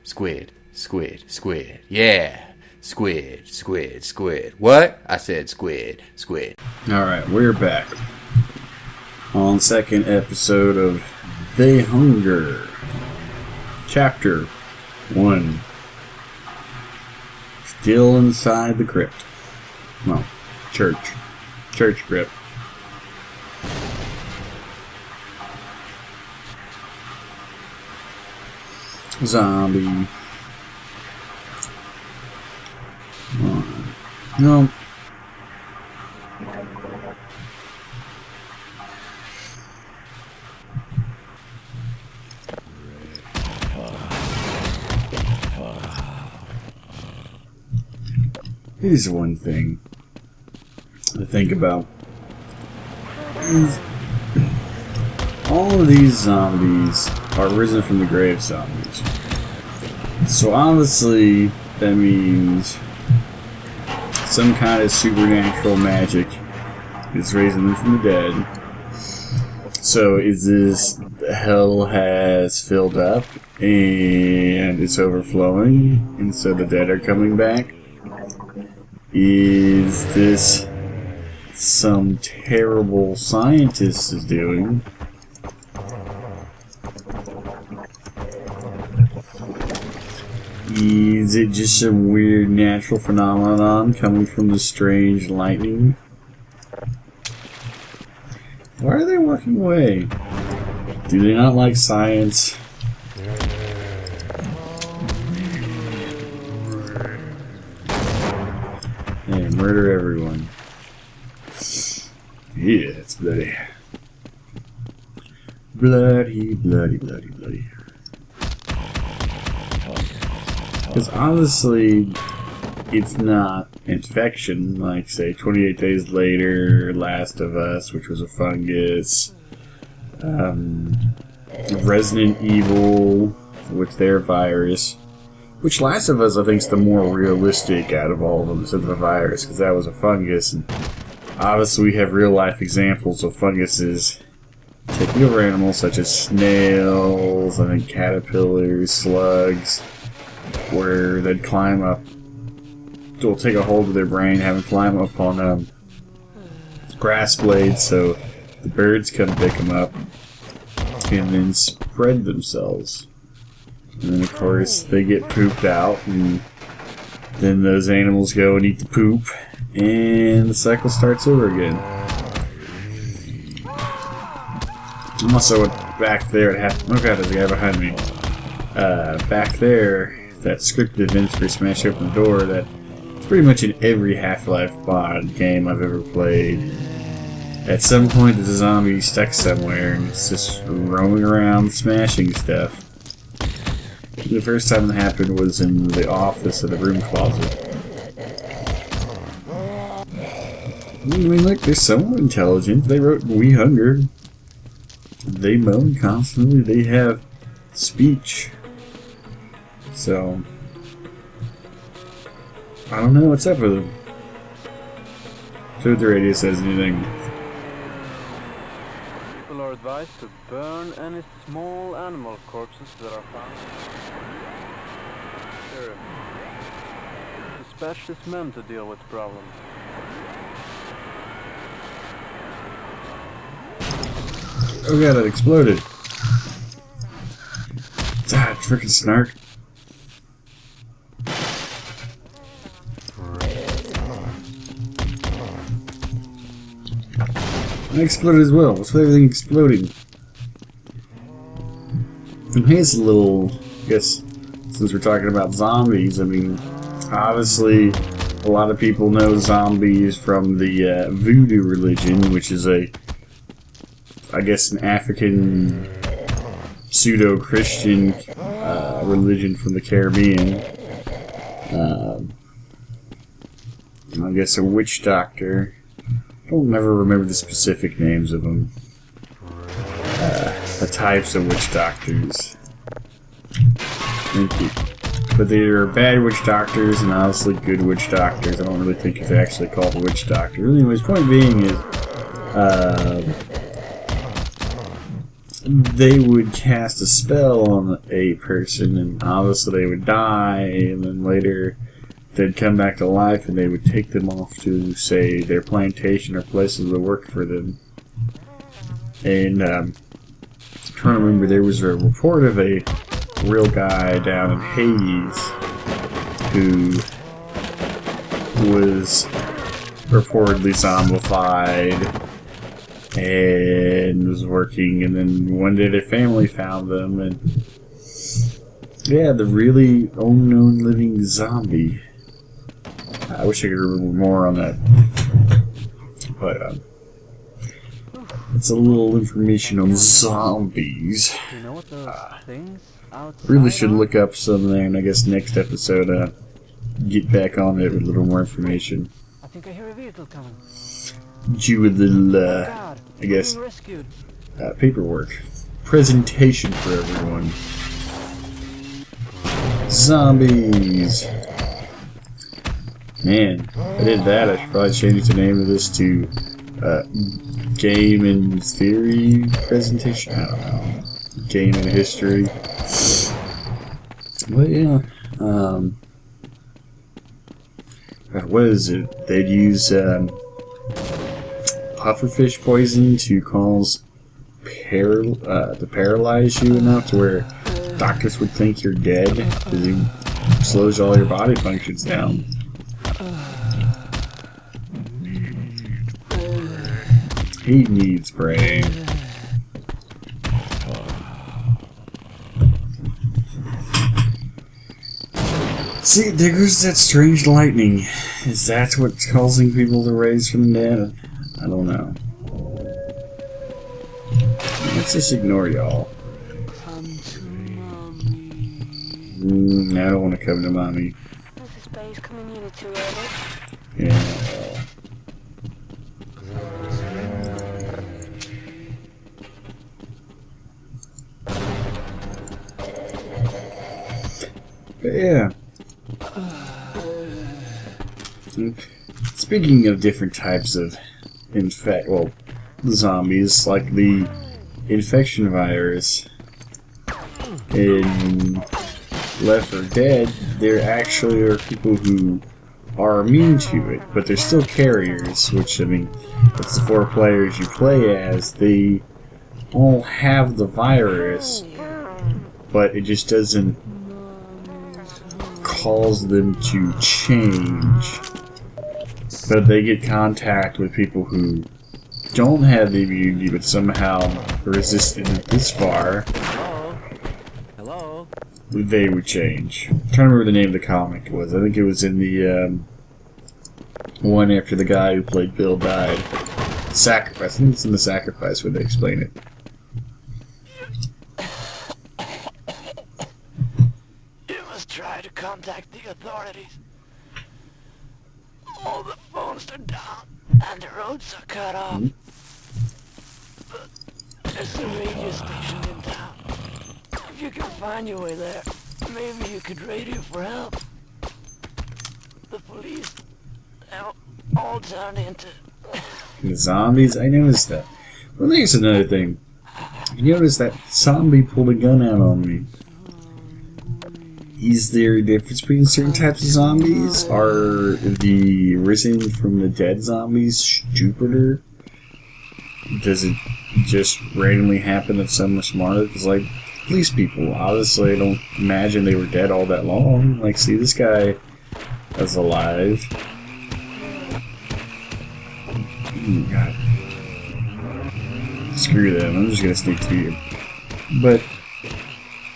Squid, squid, squid. Yeah. Squid, squid, squid. What? I said squid, squid. Alright, we're back. On the second episode of They Hunger. Chapter 1. Still inside the crypt. Well, church. Church crypt. Zombie. No. Here's one thing to think about. All of these zombies are risen from the grave zombies. So obviously that means some kind of supernatural magic is raising them from the dead. So is this hell has filled up and it's overflowing and so the dead are coming back? Is this some terrible scientist is doing? Is it just some weird natural phenomenon coming from the strange lightning? Why are they walking away? Do they not like science? Hey, murder everyone. Yeah, it's bloody. Bloody, bloody, bloody, bloody. Because honestly, it's not infection, like say 28 Days Later, Last of Us, which was a fungus, Resident Evil, with their virus, which Last of Us I think is the more realistic out of all of them instead of a virus, because that was a fungus, and obviously we have real life examples of funguses taking over animals such as snails, I think caterpillars, slugs, where they'd climb up, will take a hold of their brain, have them climb up on grass blades so the birds come pick them up and then spread themselves. And then of course they get pooped out and then those animals go and eat the poop and the cycle starts over again. I'm also back there at half. Oh god, there's a guy behind me. Back there, that scripted events where you smash open the door, that's pretty much in every Half-Life mod game I've ever played. At some point there's a zombie stuck somewhere and it's just roaming around smashing stuff. The first time it happened was in the office of the broom closet. I mean, look, they're somewhat intelligent. They wrote We Hunger. They moan constantly. They have speech. So, I don't know what's up with them. See what the radio says anything. People are advised to burn any small animal corpses that are found. Sure. The specialist men to deal with problems. Oh god, it exploded. Ah, frickin' snark. I exploded as well. What's with everything exploding? And here's a little, I guess, since we're talking about zombies, I mean, obviously, a lot of people know zombies from the voodoo religion, which is I guess, an African pseudo-Christian religion from the Caribbean. I guess a witch doctor. I don't ever remember the specific names of them. The types of witch doctors. Thank you. But there are bad witch doctors and obviously good witch doctors. I don't really think it's actually called a witch doctor. Anyways, point being is, they would cast a spell on a person, and obviously they would die, and then later they'd come back to life, and they would take them off to, say, their plantation or places that work for them. And I'm trying to remember, there was a report of a real guy down in Hades who was reportedly zombified and was working, and then one day their family found them, and yeah, the really unknown living zombie. I wish I could remember more on that, but it's a little information on zombies. You know what those things outside Really should are? look up some there, and I guess next episode get back on it with a little more information. I think I hear a vehicle coming. Do a little, God, I guess, being rescued. paperwork. Presentation for everyone. Zombies! Man, if I did that, I should probably change the name of this to, Game and Theory Presentation? I don't know. Game and History. But yeah, what is it? They'd use, pufferfish poison to cause to paralyze you enough to where doctors would think you're dead because it slows all your body functions down. He needs brain. See, there goes that strange lightning. Is that what's causing people to raise from the dead? I don't know. Let's just ignore y'all. I don't want to come to mommy. This is Space coming unit too early. Yeah. But yeah. Speaking of different types of zombies, like the infection virus in Left 4 Dead, there actually are people who are immune to it, but they're still carriers, which, I mean, it's the 4 players you play as. They all have the virus, but it just doesn't cause them to change. But they get contact with people who don't have the immunity but somehow resisted it this far. Hello? They would change. I'm trying to remember the name of the comic was. I think it was in the one after the guy who played Bill died. Sacrifice. I think it's in the Sacrifice where they explain it. You must try to contact the authorities. All the phones are down and the roads are cut off. But there's a radio station in town. If you can find your way there, maybe you could radio for help. The police, they'll all turn into... The zombies? I noticed that. Well, there's another thing. You notice that zombie pulled a gun out on me. Is there a difference between certain types of zombies? Are the risen from the dead zombies stupider? Does it just randomly happen that some are smarter? Because, like, police people, obviously, I don't imagine they were dead all that long. Like, see, this guy is alive. Oh, God. Screw them, I'm just gonna stick to you. But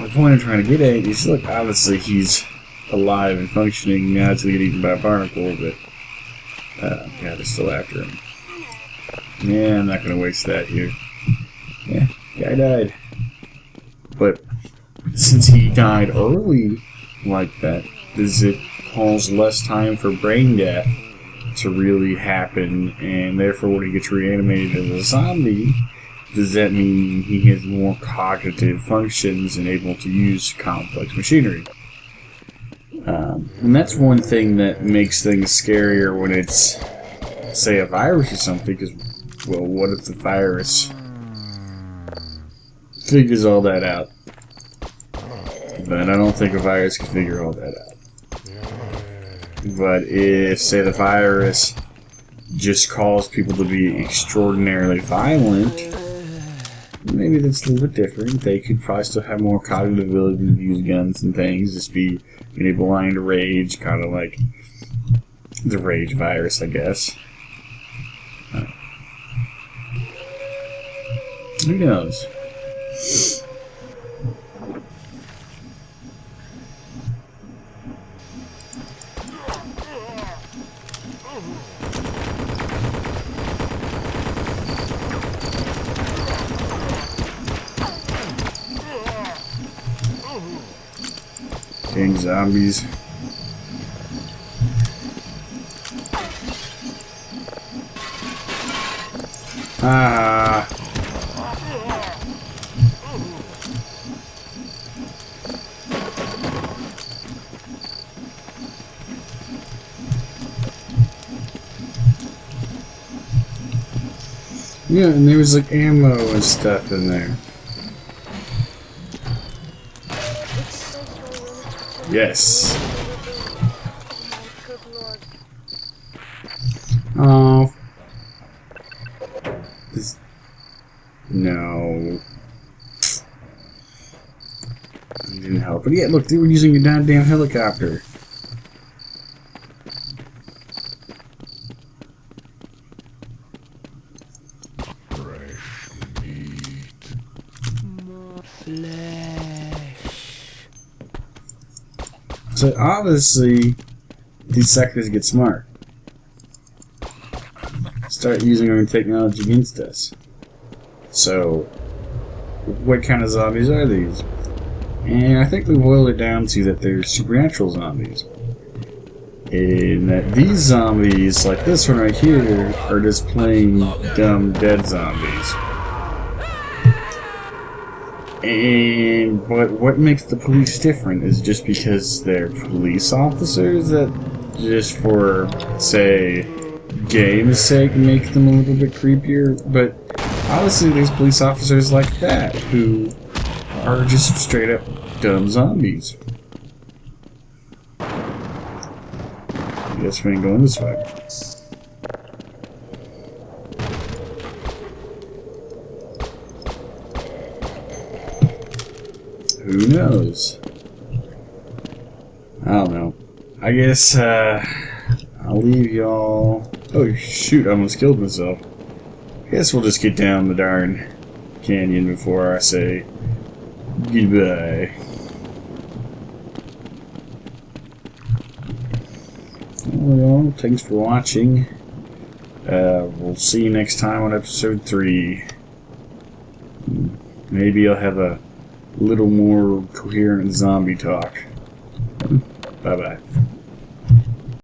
the point I'm trying to get at is, look, obviously he's alive and functioning now until he get eaten by a barnacle, but yeah, they're still after him. Yeah, I'm not gonna waste that here. Yeah, guy died. But since he died early like that, does it cause less time for brain death to really happen, and therefore when he gets reanimated as a zombie, does that mean he has more cognitive functions and able to use complex machinery? And that's one thing that makes things scarier when it's, say, a virus or something, because, well, what if the virus figures all that out. But I don't think a virus can figure all that out. But if, say, the virus just caused people to be extraordinarily violent, maybe that's a little bit different. They could probably still have more cognitive ability to use guns and things, just be blind to rage, kind of like the rage virus, I guess. Who knows? Dang zombies. Ah. Yeah, and there was like ammo and stuff in there. Yes. Oh. No. It didn't help. But yeah, look, they were using a goddamn helicopter. So obviously, these suckers get smart. Start using our technology against us. So, what kind of zombies are these? And I think we boiled it down to that they're supernatural zombies. And that these zombies, like this one right here, are just plain dumb dead zombies. But what makes the police different is just because they're police officers that just for, say, game's sake make them a little bit creepier. But obviously there's police officers like that who are just straight up dumb zombies. I guess we ain't going this way. Who knows? I don't know. I guess, I'll leave y'all... Oh, shoot, I almost killed myself. I guess we'll just get down the darn canyon before I say goodbye. Well, thanks for watching. We'll see you next time on episode 3. Maybe I'll have a little more coherent zombie talk. Bye-bye.